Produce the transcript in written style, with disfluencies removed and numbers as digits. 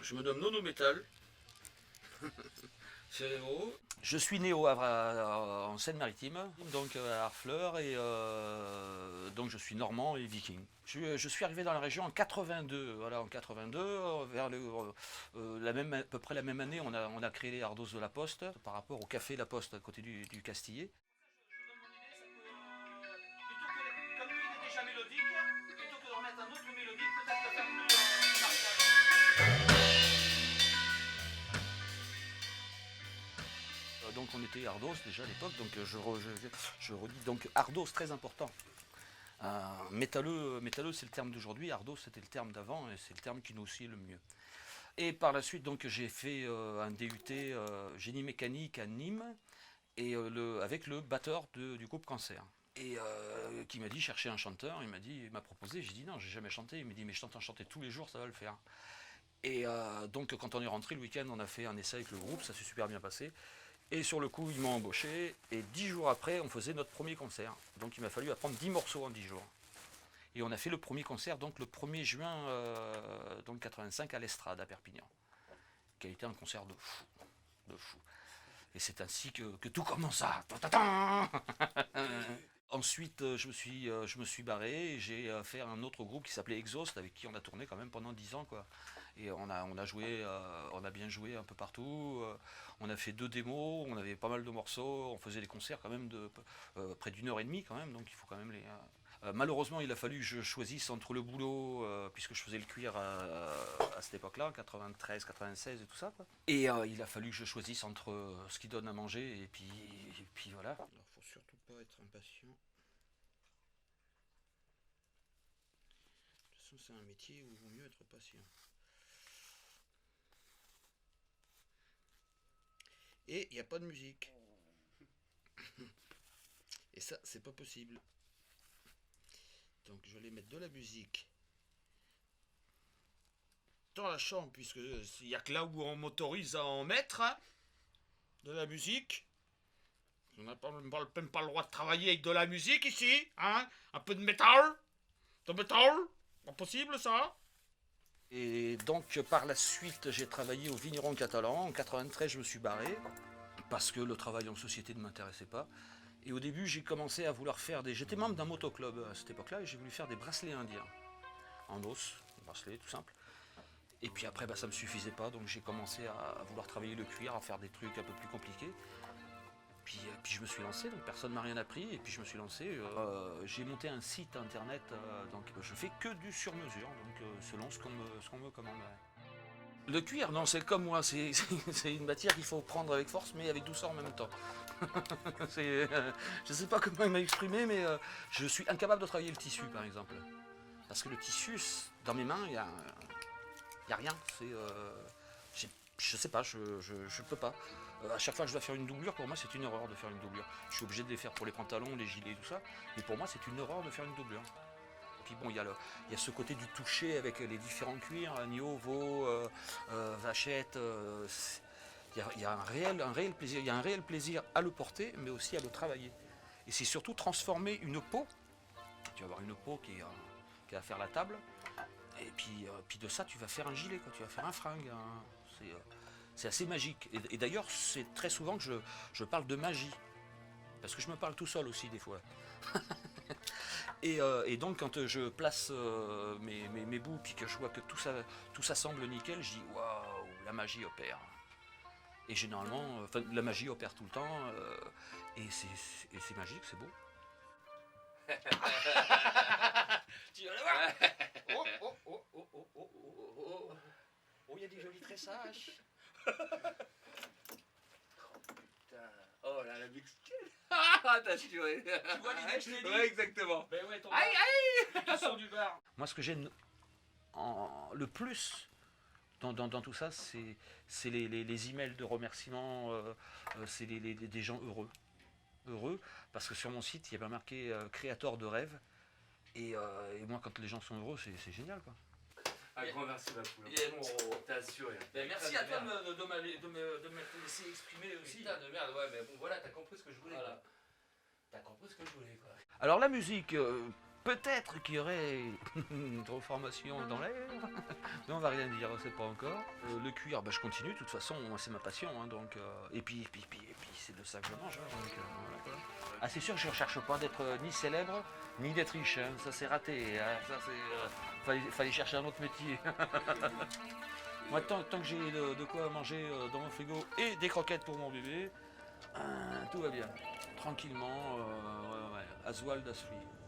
je me nomme Nono Metal. Ferrero. Je suis né au Havre en Seine-Maritime, donc à Harfleur, et donc je suis normand et viking. Je suis arrivé dans la région en 82, voilà, en 82, vers à peu près la même année, on a créé les Ardos de la Poste par rapport au café La Poste à côté du Castillet. Comme lui il est déjà mélodique, plutôt que de remettre un autre mélodique, peut-être le faire plus donc on était Ardos déjà à l'époque, donc je redis donc Ardos très important. Métalleux c'est le terme d'aujourd'hui, Ardos c'était le terme d'avant et c'est le terme qui nous aussi est le mieux. Et par la suite donc j'ai fait un DUT génie mécanique à Nîmes et avec le batteur du groupe Cancer. Et qui m'a dit chercher un chanteur, il m'a proposé, j'ai dit non, j'ai jamais chanté, il m'a dit mais je t'entends chanter tous les jours, ça va le faire. Et donc quand on est rentré le week-end, on a fait un essai avec le groupe, ça s'est super bien passé. Et sur le coup, ils m'ont embauché, et 10 jours après, on faisait notre premier concert. Donc il m'a fallu apprendre 10 morceaux en 10 jours. Et on a fait le premier concert, donc le 1er juin donc 85 à l'Estrade, à Perpignan. Qui a été un concert de fou. De fou. Et c'est ainsi que tout commença. Ensuite, je me suis barré et j'ai fait un autre groupe qui s'appelait Exhaust, avec qui on a tourné quand même pendant 10 ans, quoi. Et on a joué, on a bien joué un peu partout. On a fait 2 démos, on avait pas mal de morceaux, on faisait des concerts quand même de près d'1h30 quand même, donc il faut quand même les. Malheureusement, il a fallu que je choisisse entre le boulot, puisque je faisais le cuir à cette époque-là, 93, 96 et tout ça, quoi. Et il a fallu que je choisisse entre ce qui donne à manger et puis voilà. Alors, faut surtout pas être impatient. De toute façon, c'est un métier où il vaut mieux être patient. Et il n'y a pas de musique. Et ça, c'est pas possible. Donc je vais aller mettre de la musique dans la chambre, puisque il n'y a que là où on m'autorise à en mettre, hein, de la musique. On n'a même pas le droit de travailler avec de la musique ici, hein. Un peu de métal. De métal. Pas possible ça. Et donc par la suite, j'ai travaillé au Vigneron Catalan. En 93, je me suis barré parce que le travail en société ne m'intéressait pas. Et au début, j'ai commencé à vouloir faire des... J'étais membre d'un motoclub à cette époque-là et j'ai voulu faire des bracelets indiens. En os, des bracelets tout simple. Et puis après, ça ne me suffisait pas, donc j'ai commencé à vouloir travailler le cuir, à faire des trucs un peu plus compliqués. Puis je me suis lancé, donc personne ne m'a rien appris, et puis je me suis lancé. J'ai monté un site internet, donc je fais que du sur-mesure, donc selon ce qu'on me commande. Le cuir, non, c'est comme moi, c'est une matière qu'il faut prendre avec force, mais avec douceur en même temps. Je ne sais pas comment m'exprimer, mais je suis incapable de travailler le tissu, par exemple. Parce que le tissu, dans mes mains, il n'y a rien. Je sais pas, je peux pas. À chaque fois que je dois faire une doublure, pour moi, c'est une horreur de faire une doublure. Je suis obligé de les faire pour les pantalons, les gilets, tout ça, mais pour moi, c'est une horreur de faire une doublure. Puis bon, il y a ce côté du toucher avec les différents cuirs, agneau, veau, vachette. Il y a un réel plaisir. Il y a un réel plaisir à le porter, mais aussi à le travailler. Et c'est surtout transformer une peau. Tu vas avoir une peau qui va faire la table. Et puis de ça, tu vas faire un gilet, quoi. Tu vas faire un fringue. C'est assez magique. Et d'ailleurs, c'est très souvent que je parle de magie. Parce que je me parle tout seul aussi, des fois. Et donc quand je place mes bouts puis que je vois que tout ça semble nickel, je dis waouh, la magie opère. Et généralement, la magie opère tout le temps, et c'est magique, c'est beau. Tu vas le voir. Oh, il y a des jolis tressages. Oh là, la mixture. Ah, t'as assuré. Tu vois l'idée que je t'ai dit. Ouais, exactement. Ben ouais, ton Aïe, aïe. tu sors du bar. Moi, ce que j'aime le plus dans tout ça, c'est les emails de remerciements, c'est des gens heureux. Heureux, parce que sur mon site, il y avait marqué créateur de rêve. Et moi, quand les gens sont heureux, c'est génial, quoi. Un grand merci, ma poule. T'as assuré. Ben, merci à toi de me laisser exprimer aussi. Putain de merde, ouais, mais bon, voilà, t'as compris ce que je voulais, voilà. T'as compris ce que je voulais, quoi. Alors, la musique, Peut-être qu'il y aurait une transformation dans l'air. Non, on va rien dire, c'est pas encore. Le cuir, bah, je continue, de toute façon, c'est ma passion. Hein, donc, et puis c'est de ça que je mange. Hein, donc, voilà, quoi. Ah, c'est sûr que je ne cherche pas d'être ni célèbre, ni d'être riche. Hein, ça, c'est raté. Hein, ça, fallait chercher un autre métier. Moi, tant que j'ai de quoi manger dans mon frigo et des croquettes pour mon bébé, tout va bien. Tranquillement, as well as free.